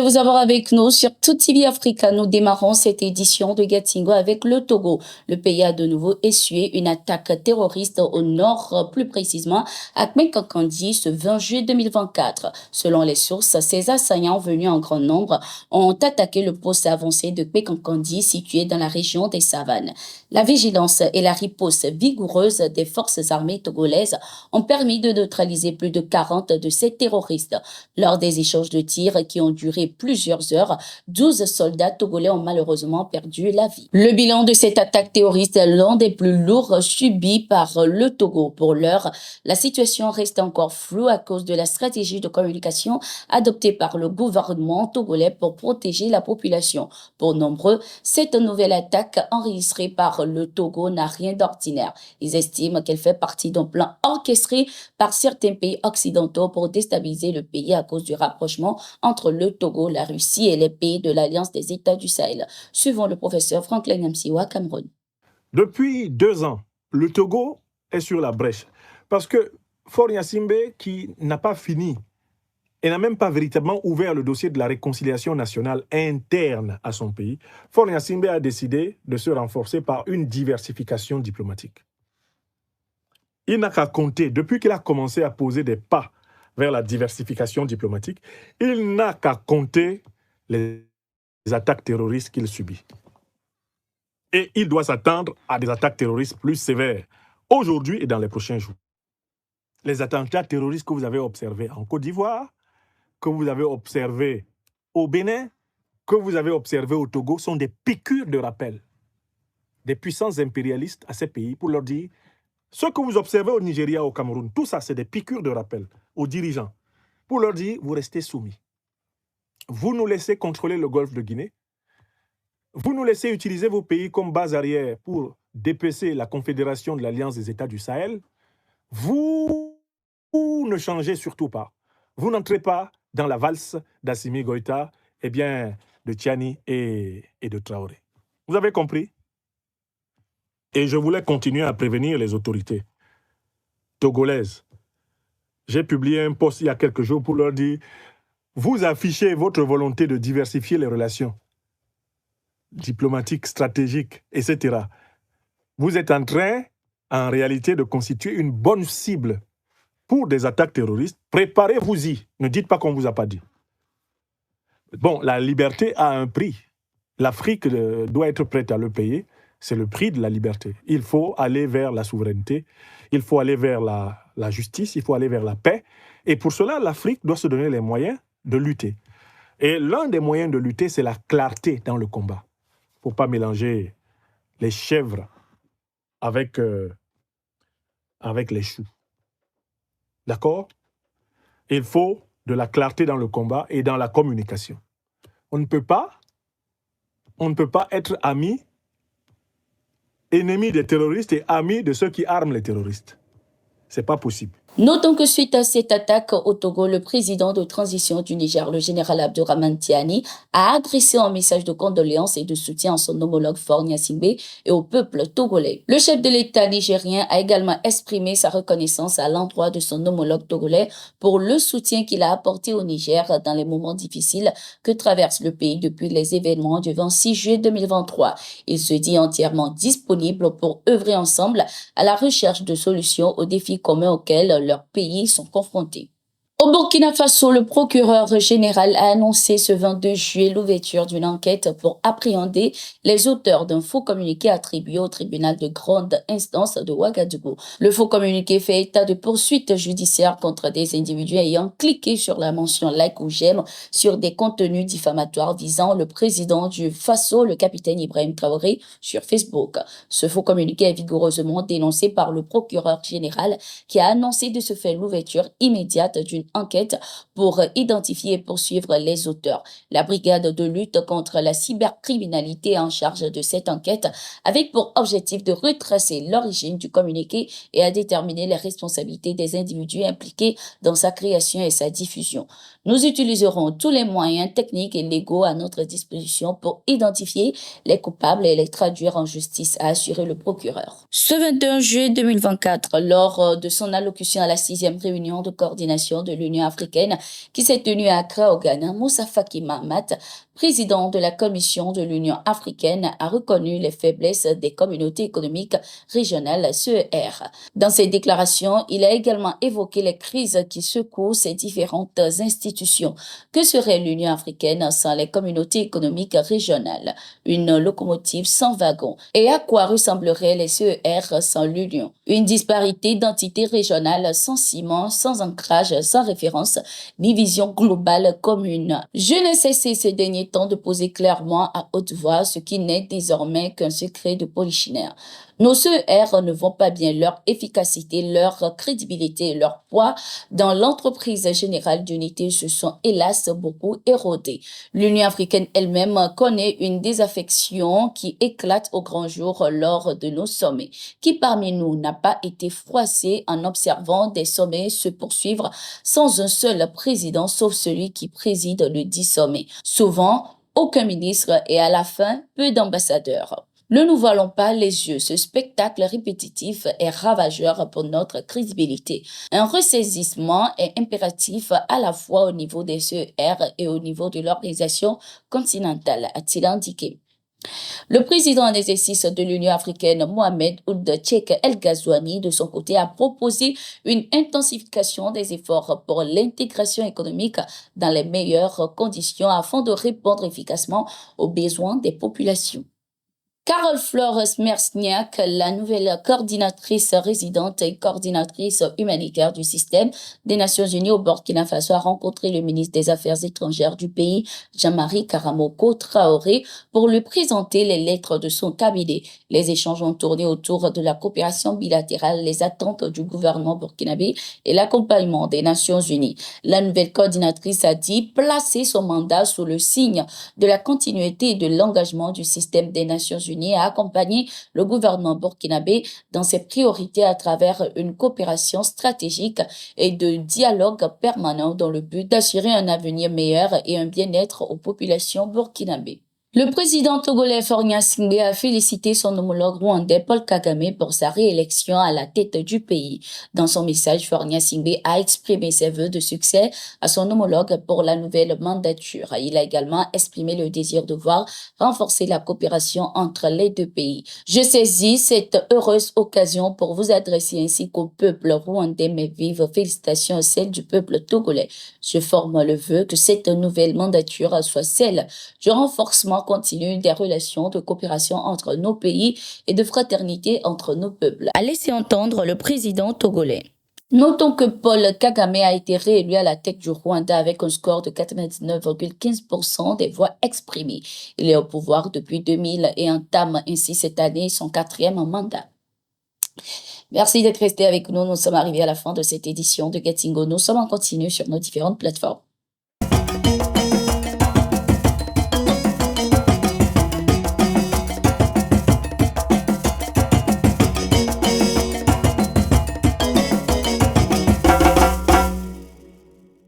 de vous avoir avec nous sur Tout TV Africa. Nous démarrons cette édition de Gatingo avec le Togo. Le pays a de nouveau essuyé une attaque terroriste au nord, plus précisément à Kmenkakandi ce 20 juillet 2024. Selon les sources, ces assaillants venus en grand nombre ont attaqué le poste avancé de Kmenkakandi situé dans la région des Savanes. La vigilance et la riposte vigoureuse des forces armées togolaises ont permis de neutraliser plus de 40 de ces terroristes. Lors des échanges de tirs qui ont duré plusieurs heures, 12 soldats togolais ont malheureusement perdu la vie. Le bilan de cette attaque terroriste est l'un des plus lourds subis par le Togo. Pour l'heure, la situation reste encore floue à cause de la stratégie de communication adoptée par le gouvernement togolais pour protéger la population. Pour nombreux, cette nouvelle attaque enregistrée par le Togo n'a rien d'ordinaire. Ils estiment qu'elle fait partie d'un plan orchestré par certains pays occidentaux pour déstabiliser le pays à cause du rapprochement entre le Togo, la Russie et les pays de l'Alliance des États du Sahel. Suivant le professeur Franklin Msiwa, Cameroun. Depuis 2 ans, le Togo est sur la brèche. Parce que Faure Gnassingbé, qui n'a pas fini et n'a même pas véritablement ouvert le dossier de la réconciliation nationale interne à son pays, Faure Gnassingbé a décidé de se renforcer par une diversification diplomatique. Il n'a qu'à compter, depuis qu'il a commencé à poser des pas vers la diversification diplomatique, il n'a qu'à compter les attaques terroristes qu'il subit. Et il doit s'attendre à des attaques terroristes plus sévères, aujourd'hui et dans les prochains jours. Les attentats terroristes que vous avez observés en Côte d'Ivoire, que vous avez observés au Bénin, que vous avez observés au Togo, sont des piqûres de rappel des puissances impérialistes à ces pays pour leur dire ce que vous observez au Nigeria, au Cameroun, tout ça, c'est des piqûres de rappel aux dirigeants pour leur dire vous restez soumis. Vous nous laissez contrôler le golfe de Guinée. Vous nous laissez utiliser vos pays comme base arrière pour dépecer la Confédération de l'Alliance des États du Sahel. Vous ne changez surtout pas. Vous n'entrez pas dans la valse d'Assimi Goïta, de Tiani et de Traoré. Vous avez compris? Et je voulais continuer à prévenir les autorités togolaises. J'ai publié un post il y a quelques jours pour leur dire vous affichez votre volonté de diversifier les relations diplomatiques, stratégiques, etc. Vous êtes en train, en réalité, de constituer une bonne cible pour des attaques terroristes. Préparez-vous-y. Ne dites pas qu'on ne vous a pas dit. Bon, la liberté a un prix. L'Afrique doit être prête à le payer. C'est le prix de la liberté. Il faut aller vers la souveraineté, il faut aller vers la justice, il faut aller vers la paix. Et pour cela, l'Afrique doit se donner les moyens de lutter. Et l'un des moyens de lutter, c'est la clarté dans le combat. Il ne faut pas mélanger les chèvres avec les choux. D'accord? Il faut de la clarté dans le combat et dans la communication. On ne peut pas être amis, ennemis des terroristes et amis de ceux qui arment les terroristes. C'est pas possible. Notons que suite à cette attaque au Togo, le président de transition du Niger, le général Abdourahmane Tiani, a adressé un message de condoléances et de soutien à son homologue Faure Gnassingbé et au peuple togolais. Le chef de l'État nigérien a également exprimé sa reconnaissance à l'endroit de son homologue togolais pour le soutien qu'il a apporté au Niger dans les moments difficiles que traverse le pays depuis les événements du 26 juillet 2023. Il se dit entièrement disponible pour œuvrer ensemble à la recherche de solutions aux défis communs auxquels leurs pays sont confrontés. Au Burkina Faso, le procureur général a annoncé ce 22 juillet l'ouverture d'une enquête pour appréhender les auteurs d'un faux communiqué attribué au tribunal de grande instance de Ouagadougou. Le faux communiqué fait état de poursuites judiciaires contre des individus ayant cliqué sur la mention like ou j'aime sur des contenus diffamatoires visant le président du Faso, le capitaine Ibrahim Traoré, sur Facebook. Ce faux communiqué est vigoureusement dénoncé par le procureur général qui a annoncé de ce fait l'ouverture immédiate d'une enquête pour identifier et poursuivre les auteurs. La brigade de lutte contre la cybercriminalité est en charge de cette enquête avec pour objectif de retracer l'origine du communiqué et à déterminer les responsabilités des individus impliqués dans sa création et sa diffusion. Nous utiliserons tous les moyens techniques et légaux à notre disposition pour identifier les coupables et les traduire en justice, a assuré le procureur. Ce 21 juillet 2024, lors de son allocution à la 6e réunion de coordination de l'Union africaine qui s'est tenu à Accra au Ghana, Moussa Faki Mahamat, président de la Commission de l'Union africaine, a reconnu les faiblesses des communautés économiques régionales CER. Dans ses déclarations, il a également évoqué les crises qui secouent ces différentes institutions. Que serait l'Union africaine sans les communautés économiques régionales? Une locomotive sans wagon. Et à quoi ressembleraient les CER sans l'Union? Une disparité d'entités régionales sans ciment, sans ancrage, sans référence, ni vision globale commune. Je n'ai cessé ces derniers temps de poser clairement à haute voix ce qui n'est désormais qu'un secret de polichinelle. Nos CER ne vont pas bien, leur efficacité, leur crédibilité, leur poids dans l'entreprise générale d'unité se sont hélas beaucoup érodés. L'Union africaine elle-même connaît une désaffection qui éclate au grand jour lors de nos sommets. Qui parmi nous n'a pas été froissé en observant des sommets se poursuivre sans un seul président sauf celui qui préside le dit sommet? Souvent, aucun ministre et à la fin, peu d'ambassadeurs. Ne nous voilons pas les yeux, ce spectacle répétitif est ravageur pour notre crédibilité. Un ressaisissement est impératif à la fois au niveau des CER et au niveau de l'organisation continentale, a-t-il indiqué. Le président en exercice de l'Union africaine, Mohamed Ould Cheikh El Ghazouani, de son côté, a proposé une intensification des efforts pour l'intégration économique dans les meilleures conditions afin de répondre efficacement aux besoins des populations. Carole Flores Mersniak, la nouvelle coordinatrice résidente et coordinatrice humanitaire du système des Nations Unies au Burkina Faso, a rencontré le ministre des Affaires étrangères du pays, Jean-Marie Karamoko Traoré, pour lui présenter les lettres de son cabinet. Les échanges ont tourné autour de la coopération bilatérale, les attentes du gouvernement burkinabé et l'accompagnement des Nations Unies. La nouvelle coordinatrice a dit placer son mandat sous le signe de la continuité et de l'engagement du système des Nations Unies à accompagner le gouvernement burkinabé dans ses priorités à travers une coopération stratégique et de dialogue permanent dans le but d'assurer un avenir meilleur et un bien-être aux populations burkinabées. Le président togolais Faure Gnassingbé a félicité son homologue rwandais Paul Kagame pour sa réélection à la tête du pays. Dans son message, Faure Gnassingbé a exprimé ses vœux de succès à son homologue pour la nouvelle mandature. Il a également exprimé le désir de voir renforcer la coopération entre les deux pays. Je saisis cette heureuse occasion pour vous adresser ainsi qu'au peuple rwandais mes vives félicitations à celle du peuple togolais. Je forme le vœu que cette nouvelle mandature soit celle du renforcement continue des relations de coopération entre nos pays et de fraternité entre nos peuples, a laissé entendre le président togolais. Notons que Paul Kagame a été réélu à la tête du Rwanda avec un score de 99,15% des voix exprimées. Il est au pouvoir depuis 2000 et entame ainsi cette année son 4e mandat. Merci d'être resté avec nous. Nous sommes arrivés à la fin de cette édition de Getingo. Nous sommes en continu sur nos différentes plateformes.